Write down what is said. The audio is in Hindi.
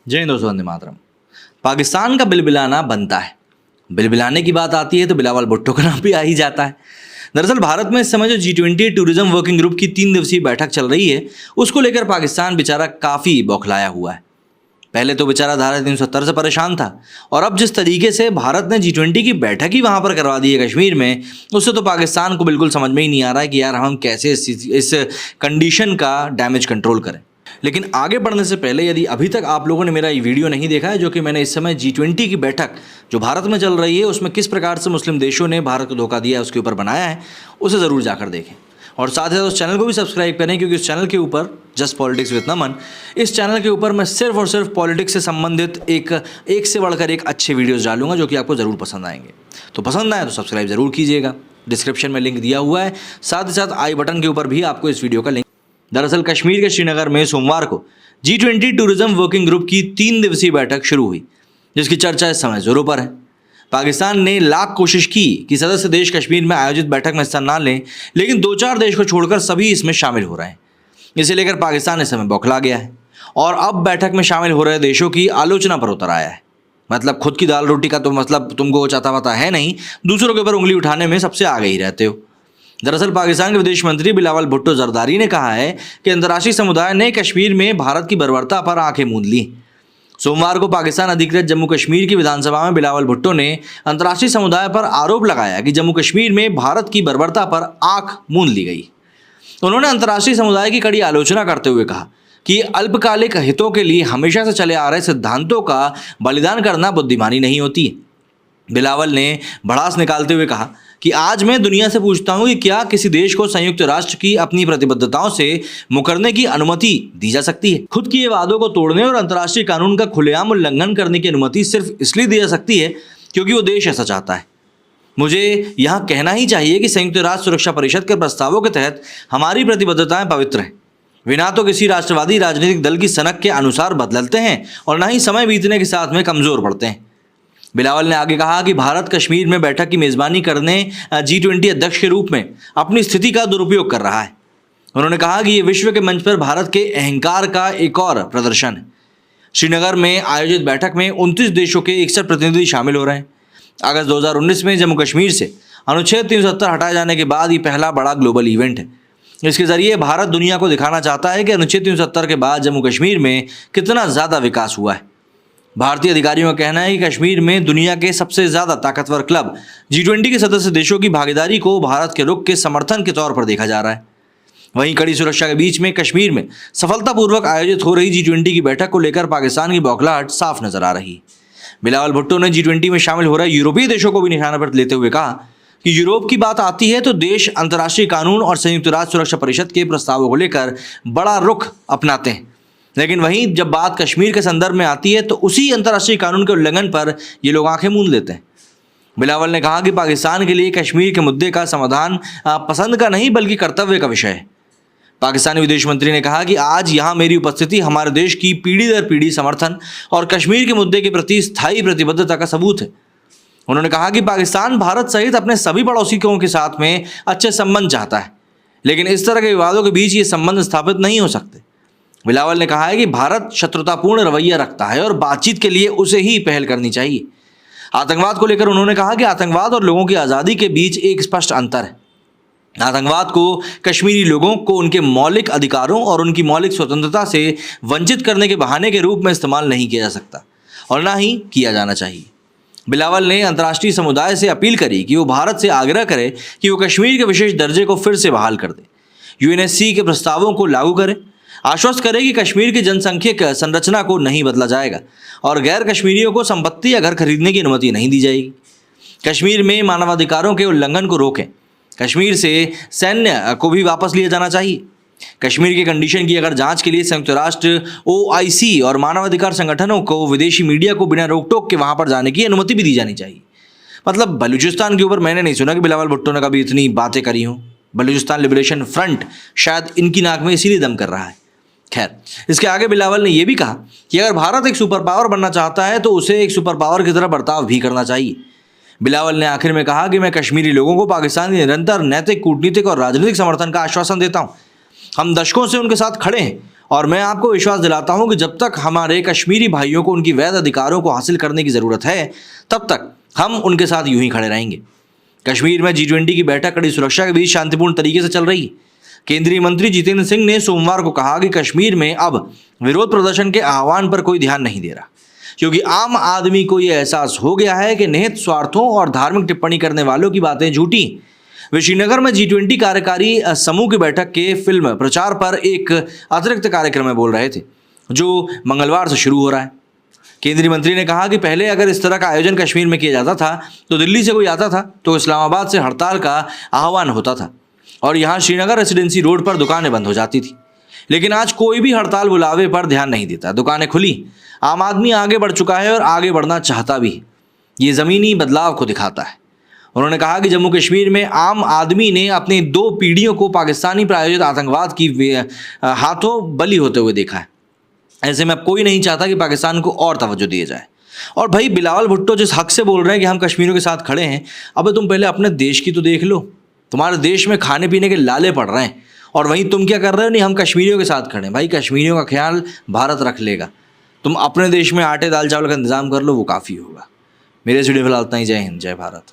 जय हिंद दोस्तों, वंदे मातरम। पाकिस्तान का बिलबिलाना बनता है। बिलबिलाने की बात आती है तो बिलावल भुट्टो का नाम भी आ ही जाता है। दरअसल भारत में इस समय जो G20 टूरिज्म वर्किंग ग्रुप की 3 दिवसीय बैठक चल रही है, उसको लेकर पाकिस्तान बेचारा काफ़ी बौखलाया हुआ है। पहले तो बेचारा धारा 370 से परेशान था, और अब जिस तरीके से भारत ने G20 की बैठक ही वहाँ पर करवा दी है कश्मीर में, उससे तो पाकिस्तान को बिल्कुल समझ में ही नहीं आ रहा है कि यार हम कैसे इस कंडीशन का डैमेज कंट्रोल करें। लेकिन आगे बढ़ने से पहले यदि अभी तक आप लोगों ने मेरा ये वीडियो नहीं देखा है, जो कि मैंने इस समय G20 की बैठक जो भारत में चल रही है उसमें किस प्रकार से मुस्लिम देशों ने भारत को धोखा दिया है उसके ऊपर बनाया है, उसे ज़रूर जाकर देखें। और साथ ही साथ उस चैनल को भी सब्सक्राइब करें, क्योंकि इस चैनल के ऊपर जस्ट पॉलिटिक्स विद नमन, इस चैनल के ऊपर मैं सिर्फ और सिर्फ पॉलिटिक्स से संबंधित एक से बढ़कर एक अच्छे वीडियोज़ डालूंगा जो कि आपको ज़रूर पसंद आएंगे। तो पसंद आए तो सब्सक्राइब ज़रूर कीजिएगा। डिस्क्रिप्शन में लिंक दिया हुआ है, साथ ही साथ आई बटन के ऊपर भी आपको इस वीडियो का लिंक। दरअसल कश्मीर के श्रीनगर में सोमवार को G20 टूरिज्म वर्किंग ग्रुप की 3 दिवसीय बैठक शुरू हुई, जिसकी चर्चा इस समय जोरों पर है। पाकिस्तान ने लाख कोशिश की कि सदस्य देश कश्मीर में आयोजित बैठक में हिस्सा ना लें, लेकिन 2-4 देश को छोड़कर सभी इसमें शामिल हो रहे हैं। इसे लेकर पाकिस्तान इस समय बौखला गया है और अब बैठक में शामिल हो रहे देशों की आलोचना पर उतर आया है। मतलब खुद की दाल रोटी का तो मतलब तुमको चाता वाता है नहीं, दूसरों के ऊपर उंगली उठाने में सबसे आगे ही रहते हो। दरअसल पाकिस्तान के विदेश मंत्री बिलावल भुट्टो जरदारी ने कहा है कि अंतर्राष्ट्रीय समुदाय ने कश्मीर में भारत की बर्बरता पर आंखें मूंद ली। सोमवार को पाकिस्तान अधिकृत जम्मू कश्मीर की विधानसभा में बिलावल भुट्टो ने अंतर्राष्ट्रीय समुदाय पर आरोप लगाया कि जम्मू कश्मीर में भारत की बर्बरता पर आंख मूंद ली गई। उन्होंने अंतर्राष्ट्रीय समुदाय की कड़ी आलोचना करते हुए कहा कि अल्पकालिक हितों के लिए हमेशा से चले आ रहे सिद्धांतों का बलिदान करना बुद्धिमानी नहीं होती। बिलावल ने भड़ास निकालते हुए कहा कि आज मैं दुनिया से पूछता हूं कि क्या किसी देश को संयुक्त राष्ट्र की अपनी प्रतिबद्धताओं से मुकरने की अनुमति दी जा सकती है? खुद किए वादों को तोड़ने और अंतर्राष्ट्रीय कानून का खुलेआम उल्लंघन करने की अनुमति सिर्फ इसलिए दी जा सकती है क्योंकि वो देश ऐसा चाहता है। मुझे यहाँ कहना ही चाहिए कि संयुक्त राष्ट्र सुरक्षा परिषद के प्रस्तावों के तहत हमारी प्रतिबद्धताएं पवित्र हैं। वे ना तो किसी राष्ट्रवादी राजनीतिक दल की सनक के अनुसार बदलते हैं और ना ही समय बीतने के साथ में कमजोर पड़ते हैं। बिलावल ने आगे कहा कि भारत कश्मीर में बैठक की मेज़बानी करने G20 अध्यक्ष के रूप में अपनी स्थिति का दुरुपयोग कर रहा है। उन्होंने कहा कि ये विश्व के मंच पर भारत के अहंकार का एक और प्रदर्शन है। श्रीनगर में आयोजित बैठक में 29 देशों के 61 प्रतिनिधि शामिल हो रहे हैं। अगस्त 2019 में जम्मू कश्मीर से अनुच्छेद 370 हटाए जाने के बाद ये पहला बड़ा ग्लोबल इवेंट है। इसके जरिए भारत दुनिया को दिखाना चाहता है कि अनुच्छेद 370 के बाद जम्मू कश्मीर में कितना ज़्यादा विकास हुआ है। भारतीय अधिकारियों का कहना है कि कश्मीर में दुनिया के सबसे ज़्यादा ताकतवर क्लब G20 के सदस्य देशों की भागीदारी को भारत के रुख के समर्थन के तौर पर देखा जा रहा है। वहीं कड़ी सुरक्षा के बीच में कश्मीर में सफलतापूर्वक आयोजित हो रही G20 की बैठक को लेकर पाकिस्तान की बौखलाहट साफ नजर आ रही है। बिलावल भुट्टो ने G20 में शामिल हो रहे यूरोपीय देशों को भी निशाना पर लेते हुए कहा कि यूरोप की बात आती है तो देश अंतर्राष्ट्रीय कानून और संयुक्त राष्ट्र सुरक्षा परिषद के प्रस्तावों को लेकर बड़ा रुख अपनाते हैं, लेकिन वहीं जब बात कश्मीर के संदर्भ में आती है तो उसी अंतर्राष्ट्रीय कानून के उल्लंघन पर ये लोग आंखें मूंद लेते हैं। बिलावल ने कहा कि पाकिस्तान के लिए कश्मीर के मुद्दे का समाधान पसंद का नहीं बल्कि कर्तव्य का विषय है। पाकिस्तानी विदेश मंत्री ने कहा कि आज यहाँ मेरी उपस्थिति हमारे देश की पीढ़ी दर पीढ़ी समर्थन और कश्मीर के मुद्दे के प्रति स्थायी प्रतिबद्धता का सबूत है। उन्होंने कहा कि पाकिस्तान भारत सहित अपने सभी पड़ोसियों के साथ में अच्छे संबंध चाहता है, लेकिन इस तरह के विवादों के बीच ये संबंध स्थापित नहीं हो सकते। बिलावल ने कहा है कि भारत शत्रुतापूर्ण रवैया रखता है और बातचीत के लिए उसे ही पहल करनी चाहिए। आतंकवाद को लेकर उन्होंने कहा कि आतंकवाद और लोगों की आज़ादी के बीच एक स्पष्ट अंतर है। आतंकवाद को कश्मीरी लोगों को उनके मौलिक अधिकारों और उनकी मौलिक स्वतंत्रता से वंचित करने के बहाने के रूप में इस्तेमाल नहीं किया जा सकता और ना ही किया जाना चाहिए। बिलावल ने अंतर्राष्ट्रीय समुदाय से अपील करी कि वो भारत से आग्रह करे कि वो कश्मीर के विशेष दर्जे को फिर से बहाल कर दे, UNSC के प्रस्तावों को लागू करे, आश्वस्त करे कि कश्मीर की जनसंख्यिक संरचना को नहीं बदला जाएगा और गैर कश्मीरियों को संपत्ति या घर खरीदने की अनुमति नहीं दी जाएगी। कश्मीर में मानवाधिकारों के उल्लंघन को रोकें। कश्मीर से सैन्य को भी वापस लिया जाना चाहिए। कश्मीर की कंडीशन की अगर जांच के लिए संयुक्त राष्ट्र OIC और मानवाधिकार संगठनों को विदेशी मीडिया को बिना रोक टोक के वहाँ पर जाने की अनुमति भी दी जानी चाहिए। मतलब बलूचिस्तान के ऊपर मैंने नहीं सुना कि बिलावल भुट्टो ने कभी इतनी बातें करी हों। बलूचिस्तान लिबरेशन फ्रंट शायद इनकी नाक में इसीलिए दम कर रहा है। खैर, इसके आगे बिलावल ने यह भी कहा कि अगर भारत एक सुपर पावर बनना चाहता है तो उसे एक सुपर पावर की तरह बर्ताव भी करना चाहिए। बिलावल ने आखिर में कहा कि मैं कश्मीरी लोगों को पाकिस्तान के निरंतर नैतिक, कूटनीतिक और राजनीतिक समर्थन का आश्वासन देता हूं। हम दशकों से उनके साथ खड़े हैं और मैं आपको विश्वास दिलाता हूं कि जब तक हमारे कश्मीरी भाइयों को उनकी वैध अधिकारों को हासिल करने की ज़रूरत है, तब तक हम उनके साथ यूं ही खड़े रहेंगे। कश्मीर में G20 की बैठक कड़ी सुरक्षा के बीच शांतिपूर्ण तरीके से चल रही है। केंद्रीय मंत्री जितेंद्र सिंह ने सोमवार को कहा कि कश्मीर में अब विरोध प्रदर्शन के आह्वान पर कोई ध्यान नहीं दे रहा, क्योंकि आम आदमी को यह एहसास हो गया है कि निहित स्वार्थों और धार्मिक टिप्पणी करने वालों की बातें झूठी। वे श्रीनगर में G20 कार्यकारी समूह की बैठक के फिल्म प्रचार पर एक अतिरिक्त कार्यक्रम में बोल रहे थे, जो मंगलवार से शुरू हो रहा है। केंद्रीय मंत्री ने कहा कि पहले अगर इस तरह का आयोजन कश्मीर में किया जाता था तो दिल्ली से कोई आता था तो इस्लामाबाद से हड़ताल का आह्वान होता था और यहाँ श्रीनगर रेसिडेंसी रोड पर दुकानें बंद हो जाती थी। लेकिन आज कोई भी हड़ताल बुलावे पर ध्यान नहीं देता, दुकानें खुली, आम आदमी आगे बढ़ चुका है और आगे बढ़ना चाहता भी है। ये ज़मीनी बदलाव को दिखाता है। उन्होंने कहा कि जम्मू कश्मीर में आम आदमी ने अपनी 2 पीढ़ियों को पाकिस्तानी प्रायोजित आतंकवाद की हाथों बली होते हुए देखा है। ऐसे में अब कोई नहीं चाहता कि पाकिस्तान को और तवज्जो दिए जाए। और भाई बिलावल भुट्टो जिस हक से बोल रहे हैं कि हम कश्मीरियों के साथ खड़े हैं, अबे तुम पहले अपने देश की तो देख लो। तुम्हारे देश में खाने पीने के लाले पड़ रहे हैं और वहीं तुम क्या कर रहे हो? नहीं, हम कश्मीरियों के साथ खड़े हैं। भाई कश्मीरियों का ख्याल भारत रख लेगा। तुम अपने देश में आटे दाल चावल का इंतजाम कर लो, वो काफ़ी होगा। मेरे से वीडियो फिलहाल इतना ही। जय हिंद, जय भारत।